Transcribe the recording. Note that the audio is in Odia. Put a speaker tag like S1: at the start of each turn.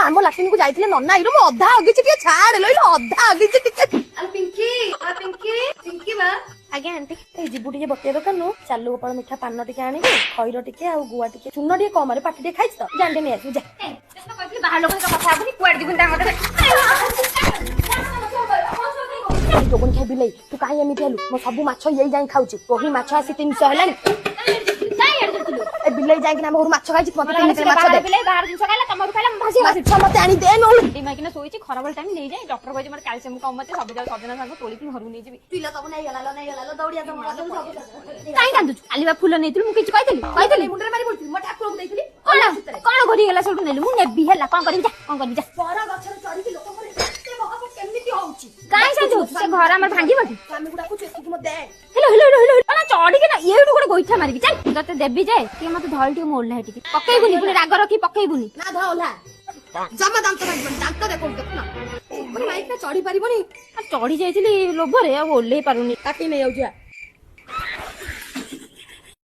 S1: ଆମ ଲାଟିନ୍ କୁ ଯାଇଥିଲେ ନନା ଏଇରୁ ମୁଁ ଅଧା ଅଗିଛି ଟିକେ ଛାଡ ଲଇଲ ଅଧା ଅଗିଛି ଟିକେ।
S2: ପିଙ୍କି ପିଙ୍କି ପିଙ୍କି ବା
S1: ଆଜ୍ଞା ଆଣ୍ଟି ଏଇ ଯିବୁ ଟିକେ ବଟିଆ ଦୋକାନରୁ ଚାଲୁ ଗୋପାଳ ମିଠା ପାନ ଟିକେ ଆଣିବୁ ଖଇର ଟିକେ ଆଉ ଗୁଆ ଟିକେ ଚୂନ ଟିକେ କମରେ ପାଟି ଟିକେ ଖାଇଛି ତ ଜାଣିଟେ ନେଇ ଆସିବୁ ଯା।
S2: କହିଥିଲି ବାହାର ଲୋକ ସହିତ କଥା ହବୁନି କୁଆଡେ ଯିବୁନି ତାଙ୍କ ମତରେ
S1: ଯୋଗୁନି ଖାଇ ବିଲେଇ ତୁ କାହିଁ ଏମିତି ହେଲୁ ମୁଁ ସବୁ ମାଛ ଇଏ ଯାଇ ଖାଉଛି ରୋହି ମାଛ ଆସି 300 ହେଲାଣି ଏ ବିଲେଇ ଯାଇକିନା ଆମ ଘରୁ ମାଛ ଖାଇଛି ମତେ ମାଛ ଦେ
S2: ବାହାର ଜିନିଷ ଖାଇଲା ତମରୁ ଖାଇଲା ଭାସି
S1: ମାଛ ମତେ ଆଣି ଦେ ନହେଲେ
S2: ମାଇକିନା ଶୋଇଛି ଖରାବେଳେ ଟାଇମ ନେଇଯାଏ ଡକ୍ଟର କହିଛି ମୋର କ୍ୟାଲସିୟମ କମ ଅଛି ସବୁ ଯାକ ସଜନା ଶାଗ ତୋଳିକି ଘରକୁ ନେଇଯିବି
S1: ପିଲା ସବୁ ନେଇଗଲା ଦୌଡିଆ
S2: କାଇଁ କାନ୍ଦୁଛୁ କାଲି ବା ଫୁଲ ନେଇଥିଲୁ ମୁଁ କିଛି କହିଥିଲି
S1: ମୁଣ୍ଡରେ ମାରି ପଡୁଥିଲି ମୋ ଠାକୁରଙ୍କୁ ଦେଇଥିଲି
S2: କଣ କରିଗଲା ସେଠୁ ନେଲୁ ମୁଁ ନେବି ହେଲା କଣ କରିବି ଯା କଣ କରିବି ଯା
S1: ବର ଗଛରେ ଚଢିକି ଲୋକଙ୍କର ଏତେ ମହକ କେମିତି ହଉଛି
S2: କାଇଁ ସେଠି ହଉଛି ସେ ଘର ଆମର ଭାଙ୍ଗିବ କି
S1: ସ୍ୱାମୀକୁ ଡାକୁଛୁ ଏତିକି ମୋ ଦେ
S2: ଚଢିକି ନା ଏଇଠୁ ଗୋଟେ ଗୋଇଠା ମାରିବି ଚାଲ ତତେ ଦେବି ଯେ ଟିକେ ମତେ ଧଳି ଟିକେ ମୋଡଲା ହେଠିକି ପକେଇବୁନି ପୁଣି ରାଗ ରଖି ପକେଇବୁନି
S1: ନା ଧଲା ଜମା ଦାନ୍ତ ଭାଙ୍ଗିବନି ଦାନ୍ତ ଦେଖୁ ଦେଖୁନ ମାଇକ୍ ଚଢି ପାରିବନି
S2: ଚଢି ଯାଇଥିଲି ଲୋଭରେ ଆଉ ଓହ୍ଲେଇ ପାରୁନି
S1: କାଟି ନେଇଯାଉଛି